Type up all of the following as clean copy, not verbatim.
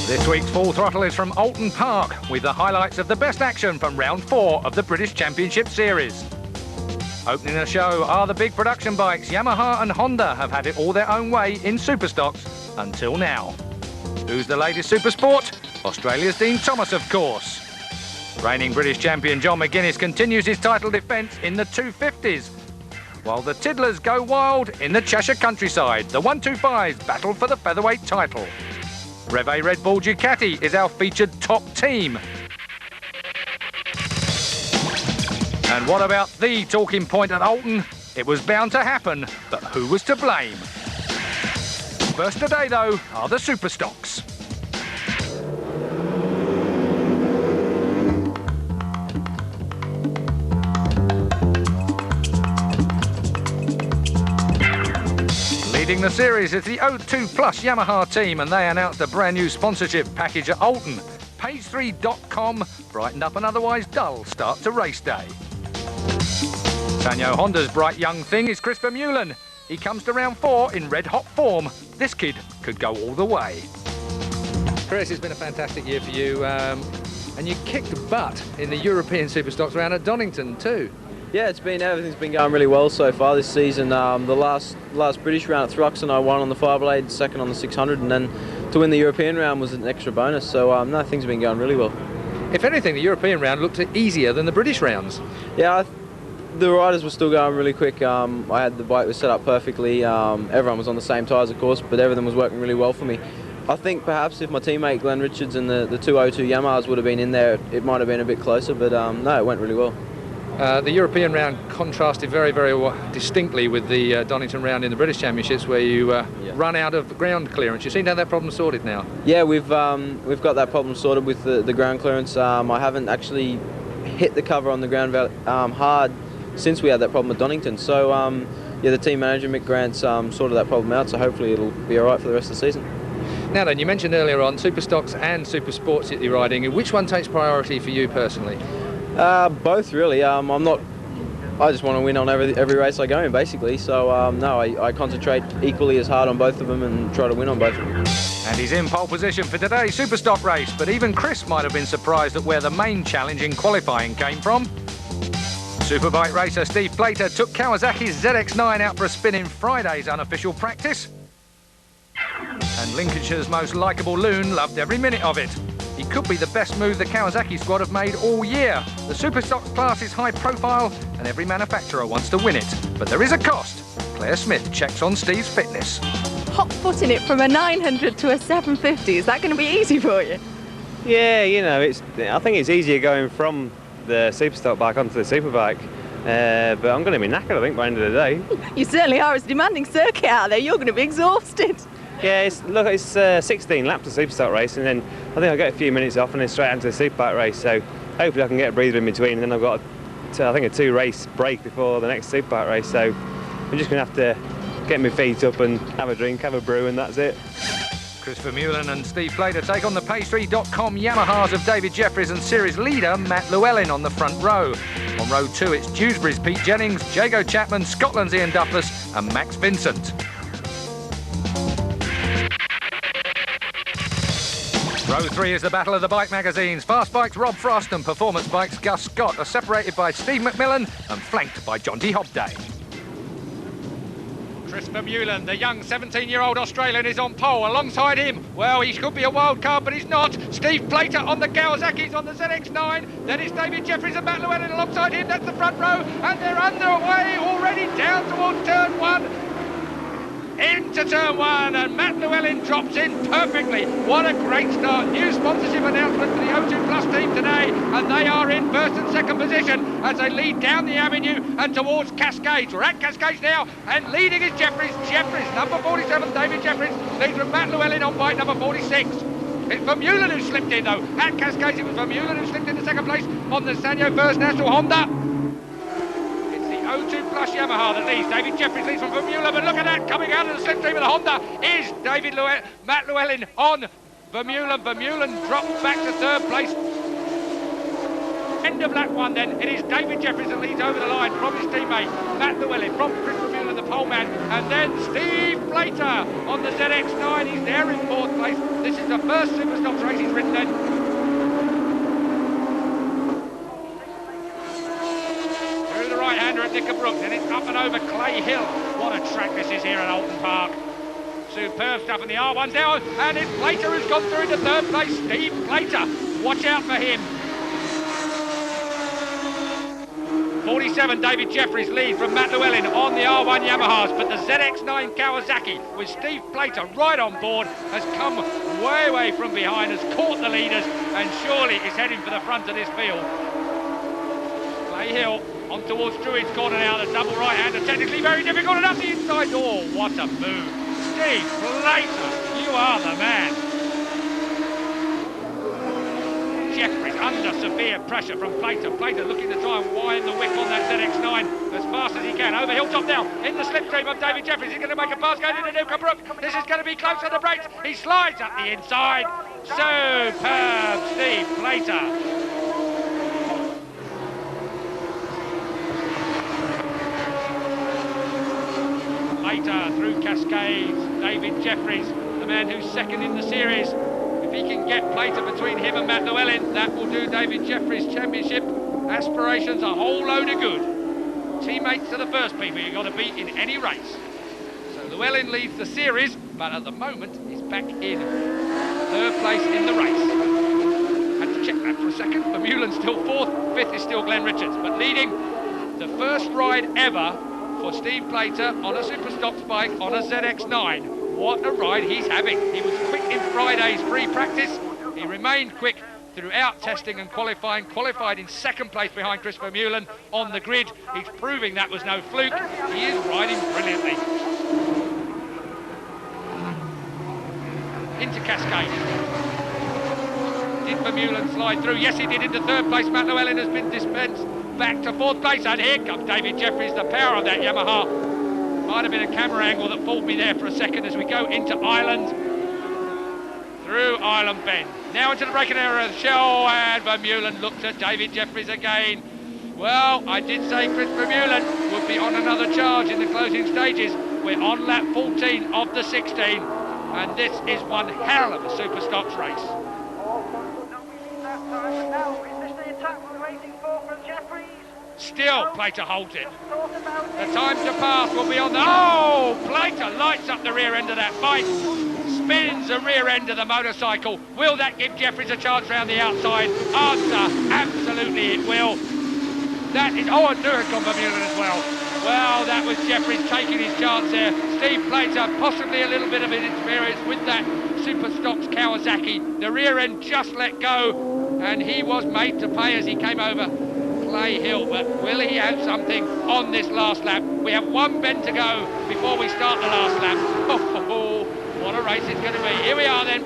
This week's Full Throttle is from Oulton Park, with the highlights of the best action from round 4 of the British Championship Series. Opening the show are the big production bikes. Yamaha and Honda have had it all their own way in Superstocks until now. Who's the latest Supersport? Australia's Dean Thomas, of course. Reigning British champion John McGuinness continues his title defence in the 250s, while the Tiddlers go wild in the Cheshire countryside. The 125s battle for the featherweight title. Reve Red Bull Ducati is our featured top team. And what about the talking point at Oulton? It was bound to happen, but who was to blame? First today, though, are the Superstocks. Leading the series is the O2 Plus Yamaha team, and they announced a brand new sponsorship package at Oulton. Page3.com brightened up an otherwise dull start to race day. Sanyo Honda's bright young thing is Chris Vermeulen. He comes to round 4 in red-hot form. This kid could go all the way. Chris, it's been a fantastic year for you, and you kicked butt in the European Superstocks round at Donington too. Yeah, everything's been going really well so far this season. The last British round at Thruxton, I won on the 5-blade, second on the 600, and then to win the European round was an extra bonus. So no, things have been going really well. If anything, the European round looked easier than the British rounds. Yeah, the riders were still going really quick. I had the bike was set up perfectly. Everyone was on the same tyres, of course, but everything was working really well for me. I think perhaps if my teammate Glenn Richards and the 202 Yamahas would have been in there, it might have been a bit closer, but no, it went really well. The European round contrasted very, very distinctly with the Donington round in the British Championships, where you run out of ground clearance. You seem to have that problem sorted now. Yeah, we've got that problem sorted with the ground clearance. I haven't actually hit the cover on the ground hard since we had that problem at Donington. So yeah, the team manager Mick Grant's sorted that problem out. So hopefully it'll be all right for the rest of the season. Now then, you mentioned earlier on Superstocks and Supersports that you're riding. Which one takes priority for you personally? Both really. I just want to win on every race I go in, basically. So no, I concentrate equally as hard on both of them and try to win on both of them. And he's in pole position for today's Superstock race, but even Chris might have been surprised at where the main challenge in qualifying came from. Superbike racer Steve Plater took Kawasaki's ZX9 out for a spin in Friday's unofficial practice. And Lincolnshire's most likeable loon loved every minute of it. He could be the best move the Kawasaki squad have made all year. The Superstocks class is high profile and every manufacturer wants to win it. But there is a cost. Claire Smith checks on Steve's fitness. Hot footing it from a 900 to a 750, is that going to be easy for you? Yeah, you know, I think it's easier going from the Superstock bike onto the Superbike. But I'm going to be knackered, I think, by the end of the day. You certainly are. It's a demanding circuit out there. You're going to be exhausted. Yeah, it's 16 laps of Superstock race, and then I think I'll get a few minutes off and then straight into the Superbike race. So hopefully I can get a breather in between, and then I've got, I think, a 2-race break before the next Superbike race. So I'm just going to have to get my feet up and have a drink, have a brew, and that's it. Chris Vermeulen and Steve Plater take on the Page3.com Yamahas of David Jeffries and series leader Matt Llewellyn on the front row. On row 2, it's Dewsbury's Pete Jennings, Jago Chapman, Scotland's Ian Duffus and Max Vincent. Row 3 is the battle of the bike magazines. Fast Bikes Rob Frost and Performance Bikes Gus Scott are separated by Steve McMillan and flanked by John T. Hobday. Chris Vermeulen, the young 17-year-old Australian, is on pole. Alongside him, well, he could be a wild card, but he's not. Steve Plater on the Kawasaki's on the ZX9. Then it's David Jeffries and Matt Llewellyn alongside him. That's the front row, and they're underway already down towards turn 1. Into turn 1, and Matt Llewellyn drops in perfectly. What a great start. New sponsorship announcement for the O2 Plus team today, and they are in first and second position as they lead down the avenue and towards Cascades. We're at Cascades now, and leading is Jeffries. Jeffries, number 47, David Jeffries, leads from Matt Llewellyn on bike number 46. It's Vermeulen who slipped in, though. At Cascades, it was Vermeulen who slipped into second place on the Sanyo First National Honda. O2 Plus Yamaha that leads. David Jeffries leads from Vermeulen, but look at that, coming out of the slipstream of the Honda is Matt Llewellyn on Vermeulen. Vermeulen drops back to third place. End of lap 1 then, it is David Jeffries that leads over the line from his teammate Matt Llewellyn, from Chris Vermeulen the pole man, and then Steve Plater on the ZX9. He's there in 4th place. This is the first Superstocks race he's ridden in. Through the right-hander at Nickerbrook, then it's up and over Clay Hill. What a track this is here at Oulton Park. Superb stuff, and the R1's now, and it's Plater who's gone through into 3rd place. Steve Plater, watch out for him. 47, David Jeffries lead from Matt Llewellyn on the R1 Yamahas, but the ZX9 Kawasaki with Steve Plater right on board has come way from behind, has caught the leaders, and surely is heading for the front of this field. Clay Hill on towards Druid's corner now, the double right-hander, technically very difficult, and up the inside door. What a move. Steve Plater, you are the man. Jeffries under severe pressure from Plater. Plater looking to try and wind the whip on that ZX9 as fast as he can. Over hilltop now, in the slipstream of David Jeffries. He's going to make a pass going into Nickerbrook. This is going to be close on the brakes. He slides up the inside. Superb, Steve Plater. Plater through Cascades. David Jeffries, the man who's second in the series. If he can get Plater between him and Matt Llewellyn, that will do David Jeffries' championship aspirations a whole load of good. Teammates are the first people you've got to beat in any race. So Llewellyn leads the series, but at the moment he's back in 3rd place in the race. Had to check that for a second. Vermeulen's still 4th, 5th is still Glenn Richards, but leading the first ride ever for Steve Plater on a Superstocks bike on a ZX9. What a ride he's having. He was quick in Friday's free practice. He remained quick throughout testing and qualifying. Qualified in 2nd place behind Chris Vermeulen on the grid. He's proving that was no fluke. He is riding brilliantly. Into Cascade. Did Vermeulen slide through? Yes, he did into 3rd place. Matt Llewellyn has been dispensed back to 4th place. And here comes David Jeffries, the power of that Yamaha. Might have been a camera angle that fooled me there for a second as we go into Island, through Island Bend. Now into the braking area of the Shell, and Vermeulen looks at David Jeffries again. Well, I did say Chris Vermeulen would be on another charge in the closing stages. We're on lap 14 of the 16, and this is one hell of a Superstocks race. Still, Plater holds it. The time to pass will be on the... Oh! Plater lights up the rear end of that bike, spins the rear end of the motorcycle. Will that give Jeffries a chance round the outside? Answer, absolutely it will. That is... Oh, and Durham gone Vermeulen as well. Well, that was Jeffries taking his chance there. Steve Plater, possibly a little bit of inexperience with that Superstocks Kawasaki. The rear end just let go, and he was made to pay as he came over Clay Hill, but will he have something on this last lap? We have one bend to go before we start the last lap. Oh, what a race it's going to be. Here we are then.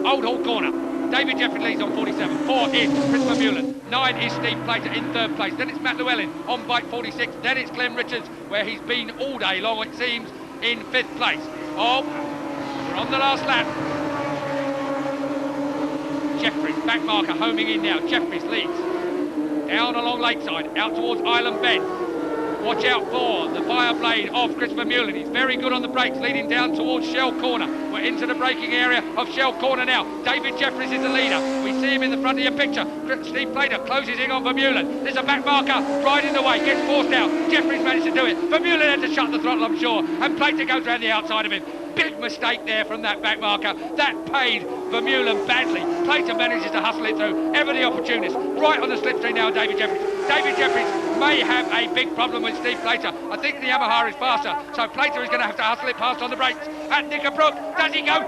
Old Hall corner. David Jeffries leads on 47. 4 is Chris Vermeulen. 9 is Steve Plater in 3rd place. Then it's Matt Llewellyn on bike 46. Then it's Glenn Richards, where he's been all day long, it seems, in 5th place. Oh, we're on the last lap. Jeffries, back marker, homing in now. Jeffries leads. Down along Lakeside, out towards Island Bend. Watch out for the fire blade of Chris Vermeulen. He's very good on the brakes, leading down towards Shell Corner. We're into the braking area of Shell Corner now. David Jeffries is the leader. We see him in the front of your picture. Steve Plater closes in on Vermeulen. There's a back marker right in the way, gets forced out. Jeffries managed to do it. Vermeulen had to shut the throttle, I'm sure, and Plater goes around the outside of him. Big mistake there from that back marker. That paid Vermeulen badly. Plater manages to hustle it through. Ever the opportunist. Right on the slipstream now, David Jeffries. David Jeffries may have a big problem with Steve Plater. I think the Yamaha is faster, so Plater is going to have to hustle it past on the brakes. At Nickerbrook, does he go